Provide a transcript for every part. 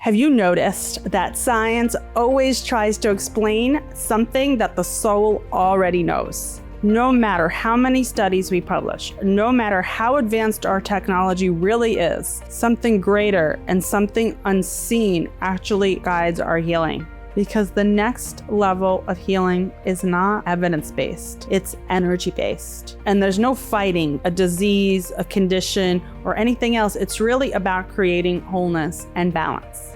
Have you noticed that science always tries to explain something that the soul already knows? No matter how many studies we publish, no matter how advanced our technology really is, something greater and something unseen actually guides our healing. Because the next level of healing is not evidence-based, it's energy-based. And there's no fighting a disease, a condition, or anything else. It's really about creating wholeness and balance.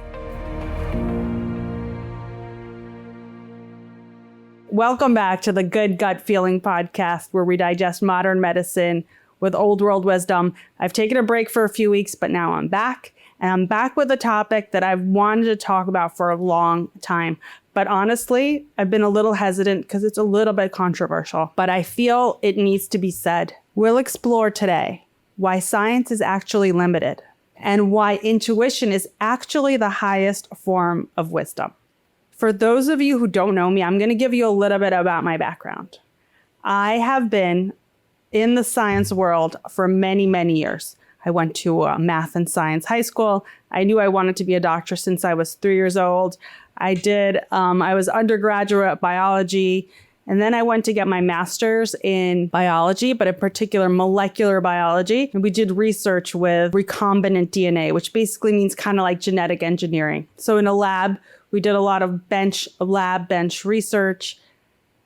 Welcome back to the Good Gut Feeling podcast, where we digest modern medicine with old world wisdom. I've taken a break for a few weeks, but now I'm back. And I'm back with a topic that I've wanted to talk about for a long time. But honestly, I've been a little hesitant because it's a little bit controversial, but I feel it needs to be said. We'll explore today why science is actually limited and why intuition is actually the highest form of wisdom. For those of you who don't know me, I'm going to give you a little bit about my background. I have been in the science world for many, many years. I went to a math and science high school. I knew I wanted to be a doctor since I was 3 years old. I was undergraduate biology, and then I went to get my master's in biology, but in particular molecular biology. And we did research with recombinant DNA, which basically means kind of like genetic engineering. So in a lab, we did a lot of lab bench research.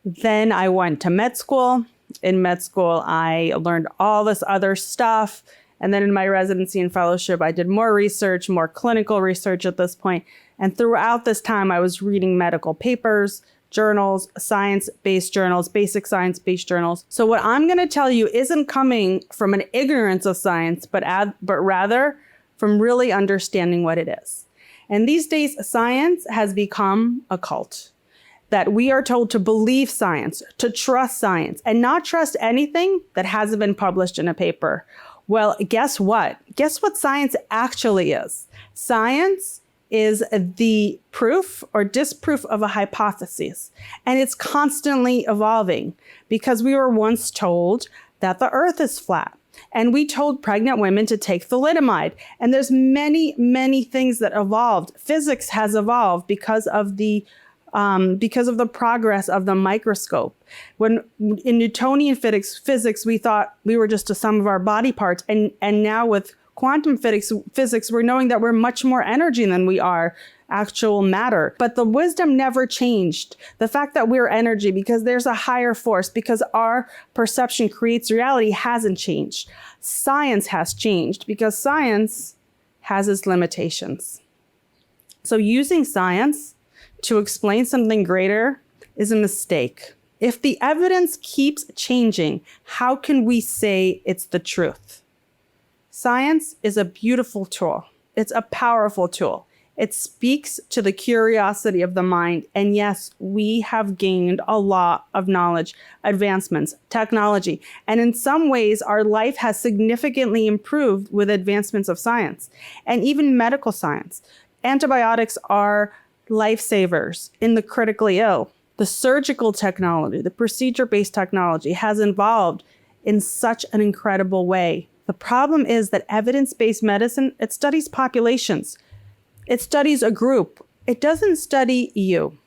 Then I went to med school. In med school, I learned all this other stuff. And then in my residency and fellowship, I did more research, more clinical research at this point. And throughout this time, I was reading medical papers, journals, science-based journals, basic science-based journals. So what I'm going to tell you isn't coming from an ignorance of science, but rather from really understanding what it is. And these days, science has become a cult. That we are told to believe science, to trust science, and not trust anything that hasn't been published in a paper. Well, guess what? Guess what science actually is? Science is the proof or disproof of a hypothesis. And it's constantly evolving because we were once told that the earth is flat. And we told pregnant women to take thalidomide. And there's many, many things that evolved. Physics has evolved because of the progress of the microscope. When in Newtonian physics, we thought we were just a sum of our body parts. And now with quantum physics, we're knowing that we're much more energy than we are actual matter. But the wisdom never changed. The fact that we're energy because there's a higher force, because our perception creates reality, hasn't changed. Science has changed because science has its limitations. So using science to explain something greater is a mistake. If the evidence keeps changing, how can we say it's the truth? Science is a beautiful tool. It's a powerful tool. It speaks to the curiosity of the mind. And yes, we have gained a lot of knowledge, advancements, technology. And in some ways, our life has significantly improved with advancements of science and even medical science. Antibiotics are lifesavers in the critically ill. The surgical technology, the procedure-based technology has evolved in such an incredible way. The problem is that evidence-based medicine, it studies populations. It studies a group. It doesn't study you.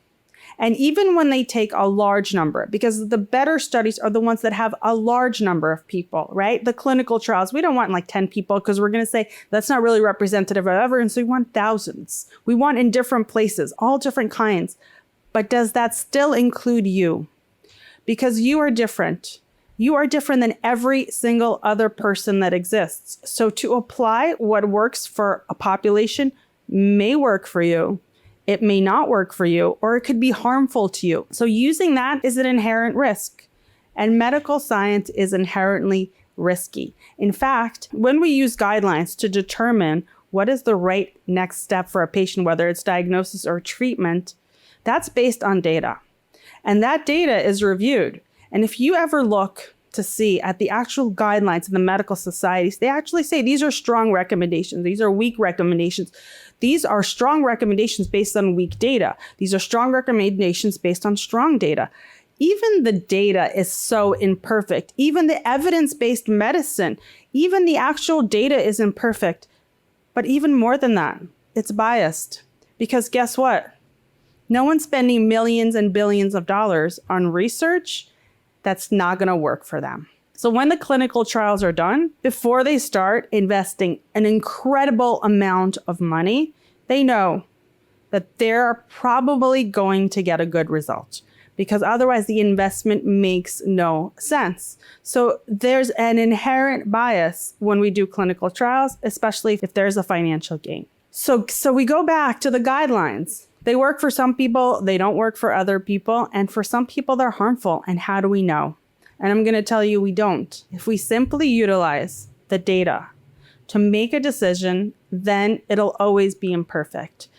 And even when they take a large number, because the better studies are the ones that have a large number of people, right? The clinical trials, we don't want like 10 people because we're going to say that's not really representative of everyone. So we want thousands. We want in different places, all different kinds. But does that still include you? Because you are different. You are different than every single other person that exists. So to apply what works for a population may work for you. It may not work for you, or it could be harmful to you. So using that is an inherent risk. And medical science is inherently risky. In fact, when we use guidelines to determine what is the right next step for a patient, whether it's diagnosis or treatment, that's based on data. And that data is reviewed. And if you ever look to see at the actual guidelines in the medical societies, they actually say these are strong recommendations. These are weak recommendations. These are strong recommendations based on weak data. These are strong recommendations based on strong data. Even the data is so imperfect. Even the evidence-based medicine, even the actual data is imperfect. But even more than that, it's biased. Because guess what? No one's spending millions and billions of dollars on research that's not going to work for them. So when the clinical trials are done, before they start investing an incredible amount of money, they know that they're probably going to get a good result, because otherwise the investment makes no sense. So there's an inherent bias when we do clinical trials, especially if there's a financial gain. So we go back to the guidelines. They work for some people, they don't work for other people, and for some people they're harmful. And how do we know? And I'm going to tell you we don't. If we simply utilize the data to make a decision, then it'll always be imperfect.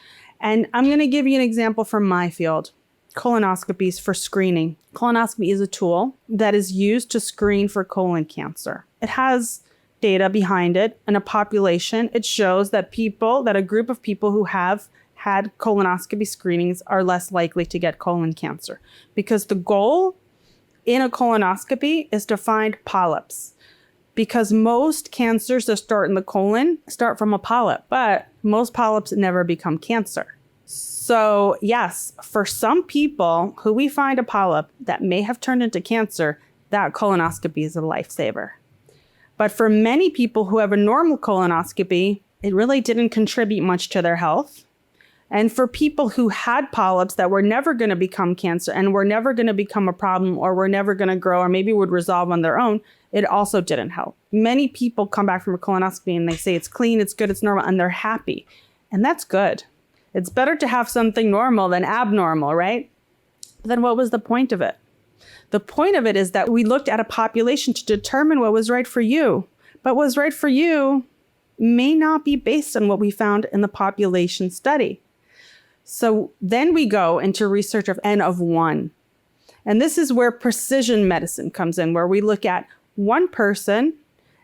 And I'm going to give you an example from my field. Colonoscopies for screening. Colonoscopy is a tool that is used to screen for colon cancer. It has data behind it in a population. It shows that a group of people who have had colonoscopy screenings are less likely to get colon cancer, because the goal in a colonoscopy is to find polyps, because most cancers that start in the colon start from a polyp, but most polyps never become cancer. So yes, for some people who we find a polyp that may have turned into cancer, that colonoscopy is a lifesaver. But for many people who have a normal colonoscopy, it really didn't contribute much to their health. And for people who had polyps that were never going to become cancer and were never going to become a problem, or were never going to grow, or maybe would resolve on their own, it also didn't help. Many people come back from a colonoscopy and they say it's clean, it's good, it's normal, and they're happy. And that's good. It's better to have something normal than abnormal, right? But then what was the point of it? The point of it is that we looked at a population to determine what was right for you. But what was right for you may not be based on what we found in the population study. So then we go into research of N of 1. And this is where precision medicine comes in, where we look at one person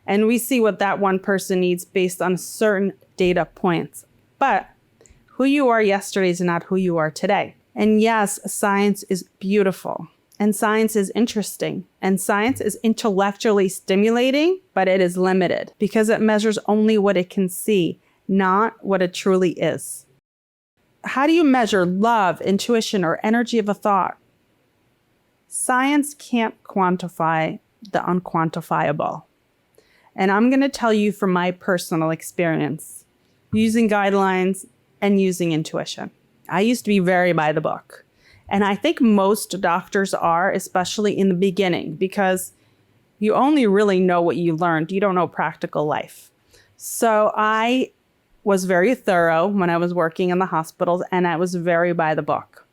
and we see what that one person needs based on certain data points. But who you are yesterday is not who you are today. And yes, science is beautiful and science is interesting and science is intellectually stimulating, but it is limited because it measures only what it can see, not what it truly is. How do you measure love, intuition, or energy of a thought? Science can't quantify the unquantifiable. And I'm going to tell you from my personal experience, using guidelines and using intuition. I used to be very by the book. And I think most doctors are, especially in the beginning, because you only really know what you learned. You don't know practical life. So I was very thorough when I was working in the hospitals, and I was very by the book.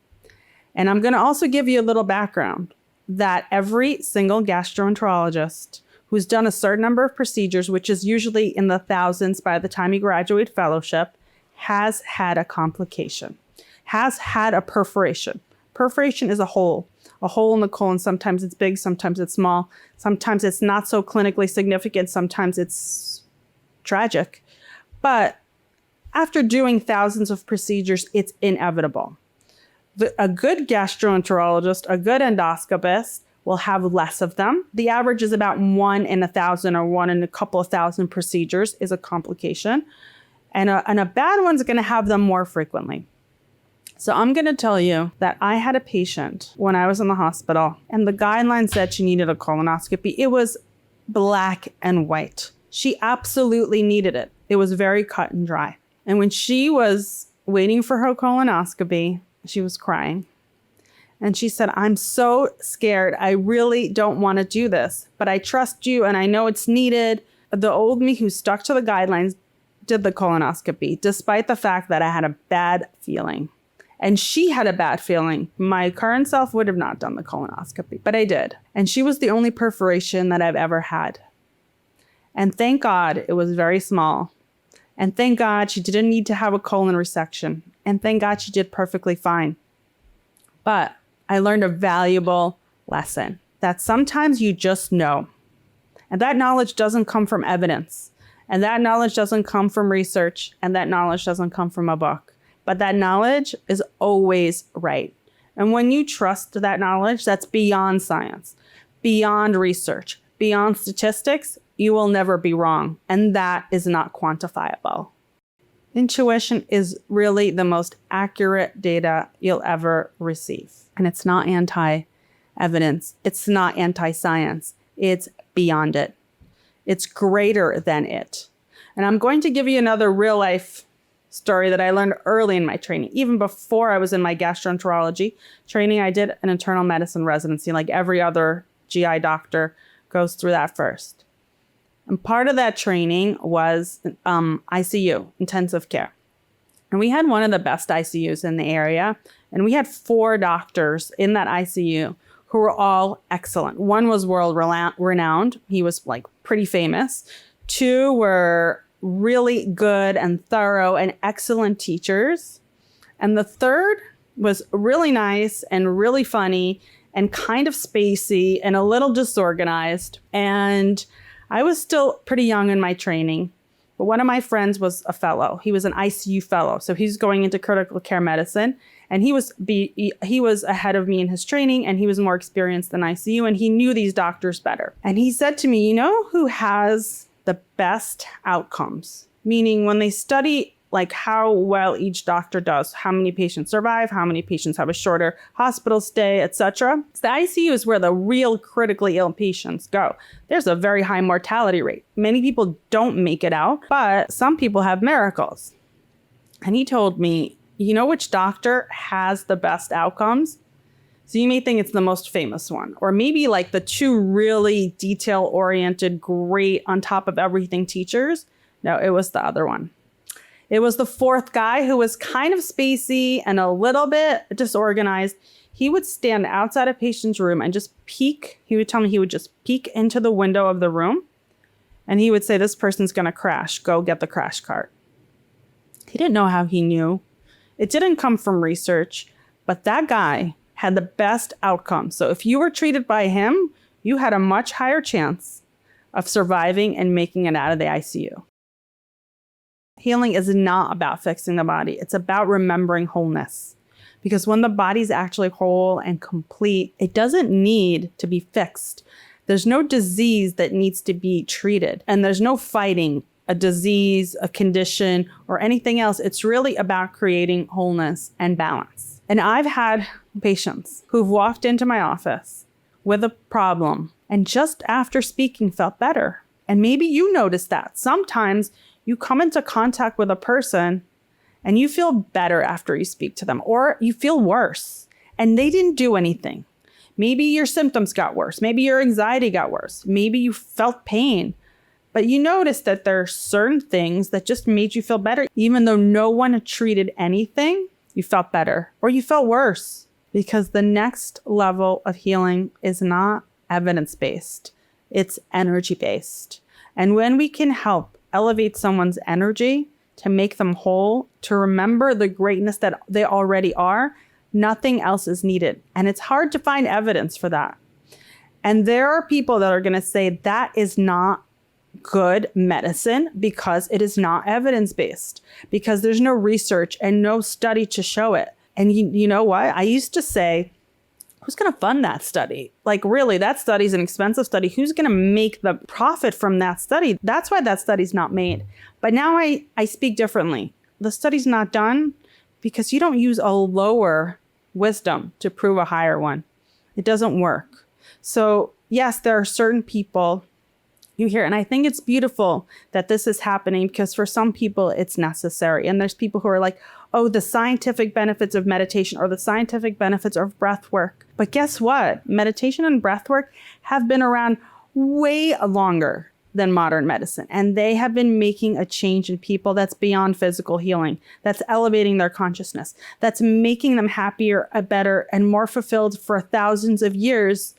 And I'm going to also give you a little background that every single gastroenterologist who's done a certain number of procedures, which is usually in the thousands by the time you graduate fellowship, has had a complication, has had a perforation. Perforation is a hole in the colon. Sometimes it's big, sometimes it's small, sometimes it's not so clinically significant, sometimes it's tragic. But after doing thousands of procedures, it's inevitable. A good gastroenterologist, a good endoscopist will have less of them. The average is about 1 in 1,000 or 1 in a couple of thousand procedures is a complication. And a bad one's going to have them more frequently. So I'm going to tell you that I had a patient when I was in the hospital, and the guidelines said she needed a colonoscopy. It was black and white. She absolutely needed it. It was very cut and dry. And when she was waiting for her colonoscopy, she was crying. And she said, "I'm so scared. I really don't want to do this, but I trust you and I know it's needed." The old me who stuck to the guidelines did the colonoscopy, despite the fact that I had a bad feeling. And she had a bad feeling. My current self would have not done the colonoscopy, but I did. And she was the only perforation that I've ever had. And thank God it was very small. And thank God she didn't need to have a colon resection. And thank God she did perfectly fine. But I learned a valuable lesson that sometimes you just know. And that knowledge doesn't come from evidence. And that knowledge doesn't come from research. And that knowledge doesn't come from a book. But that knowledge is always right. And when you trust that knowledge, that's beyond science, beyond research, beyond statistics, you will never be wrong. And that is not quantifiable. Intuition is really the most accurate data you'll ever receive. And it's not anti-evidence. It's not anti-science. It's beyond it. It's greater than it. And I'm going to give you another real life story that I learned early in my training. Even before I was in my gastroenterology training, I did an internal medicine residency, like every other GI doctor goes through that first. And part of that training was ICU, intensive care. And we had one of the best ICUs in the area. And we had 4 doctors in that ICU who were all excellent. One was world renowned. He was like pretty famous. 2 were really good and thorough and excellent teachers. And the 3rd was really nice and really funny and kind of spacey and a little disorganized. And I was still pretty young in my training, but one of my friends was a fellow. He was an ICU fellow. So he's going into critical care medicine, and he was ahead of me in his training, and he was more experienced than ICU, and he knew these doctors better. And he said to me, you know who has the best outcomes? Meaning when they study like how well each doctor does, how many patients survive, how many patients have a shorter hospital stay, etc. The ICU is where the real critically ill patients go. There's a very high mortality rate. Many people don't make it out, but some people have miracles. And he told me, you know which doctor has the best outcomes? So you may think it's the most famous one, or maybe like the 2 really detail-oriented, great, on top of everything teachers. No, it was the other one. It was the 4th guy who was kind of spacey and a little bit disorganized. He would stand outside a patient's room and just peek. He would tell me he would just peek into the window of the room. And he would say, this person's going to crash. Go get the crash cart. He didn't know how he knew. It didn't come from research, but that guy had the best outcome. So if you were treated by him, you had a much higher chance of surviving and making it out of the ICU. Healing is not about fixing the body. It's about remembering wholeness. Because when the body's actually whole and complete, it doesn't need to be fixed. There's no disease that needs to be treated. And there's no fighting a disease, a condition, or anything else. It's really about creating wholeness and balance. And I've had patients who've walked into my office with a problem and just after speaking felt better. And maybe you notice that. Sometimes you come into contact with a person and you feel better after you speak to them, or you feel worse and they didn't do anything. Maybe your symptoms got worse. Maybe your anxiety got worse. Maybe you felt pain, but you noticed that there are certain things that just made you feel better. Even though no one treated anything, you felt better or you felt worse, because the next level of healing is not evidence-based. It's energy-based. And when we can help elevate someone's energy to make them whole, to remember the greatness that they already are, nothing else is needed. And it's hard to find evidence for that. And there are people that are going to say that is not good medicine because it is not evidence-based, because there's no research and no study to show it. And you know what? I used to say, who's going to fund that study? Like, really, that study's an expensive study. Who's going to make the profit from that study? That's why that study's not made. But now I speak differently. The study's not done because you don't use a lower wisdom to prove a higher one. It doesn't work. So yes, there are certain people you hear, and I think it's beautiful that this is happening because for some people it's necessary. And there's people who are like, oh, the scientific benefits of meditation or the scientific benefits of breath work. But guess what? Meditation and breath work have been around way longer than modern medicine. And they have been making a change in people that's beyond physical healing, that's elevating their consciousness, that's making them happier, better, and more fulfilled for thousands of years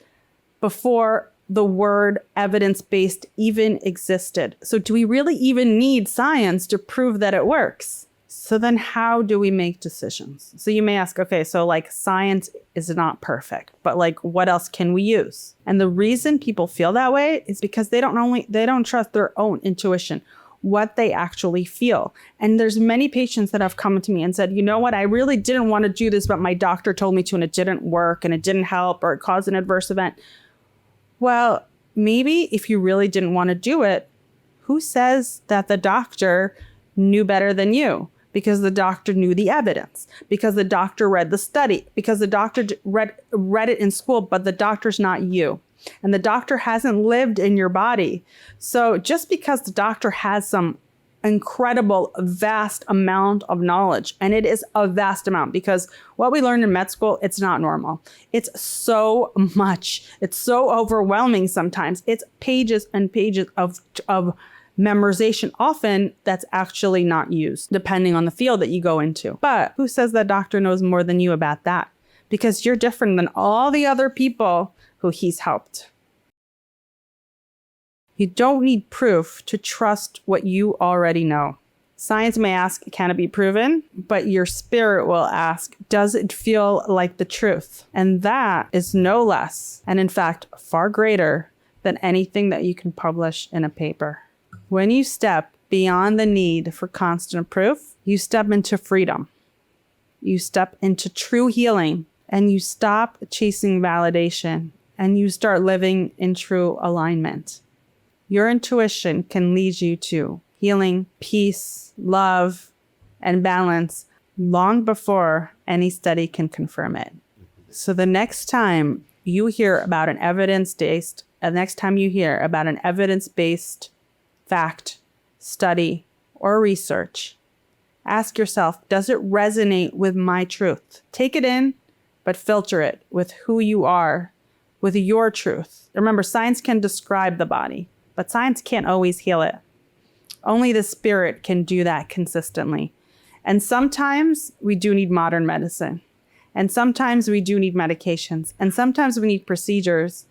before the word evidence-based even existed. So do we really even need science to prove that it works? So then how do we make decisions? So you may ask, okay, so like science is not perfect, but like what else can we use? And the reason people feel that way is because they don't trust their own intuition, what they actually feel. And there's many patients that have come to me and said, you know what, I really didn't want to do this, but my doctor told me to and it didn't work and it didn't help or it caused an adverse event. Well, maybe if you really didn't want to do it, who says that the doctor knew better than you, because the doctor knew the evidence, because the doctor read the study, because the doctor read it in school, but the doctor's not you. And the doctor hasn't lived in your body. So just because the doctor has some incredible, vast amount of knowledge, and it is a vast amount, because what we learned in med school, it's not normal. It's so much. It's so overwhelming sometimes. It's pages and pages of memorization, often that's actually not used, depending on the field that you go into. But who says that doctor knows more than you about that? Because you're different than all the other people who he's helped. You don't need proof to trust what you already know. Science may ask, can it be proven? But your spirit will ask, does it feel like the truth? And that is no less, and in fact, far greater than anything that you can publish in a paper. When you step beyond the need for constant proof, you step into freedom. You step into true healing, and you stop chasing validation, and you start living in true alignment. Your intuition can lead you to healing, peace, love, and balance long before any study can confirm it. So the next time you hear about an evidence-based fact, study, or research, ask yourself, does it resonate with my truth? Take it in, but filter it with who you are, with your truth. Remember, science can describe the body, but science can't always heal it. Only the spirit can do that consistently. And sometimes we do need modern medicine. And sometimes we do need medications. And sometimes we need procedures.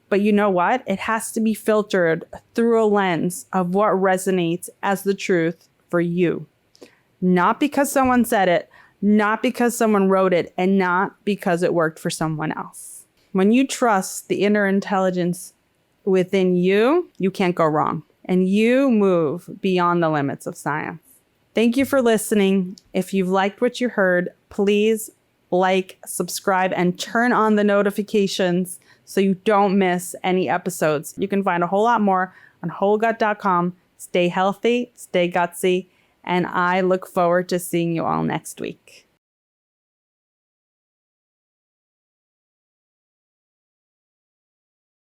But you know what? It has to be filtered through a lens of what resonates as the truth for you. Not because someone said it, not because someone wrote it, and not because it worked for someone else. When you trust the inner intelligence within you, you can't go wrong. And you move beyond the limits of science. Thank you for listening. If you've liked what you heard, please like, subscribe, and turn on the notifications so you don't miss any episodes. You can find a whole lot more on wholegut.com. Stay healthy, stay gutsy, and I look forward to seeing you all next week.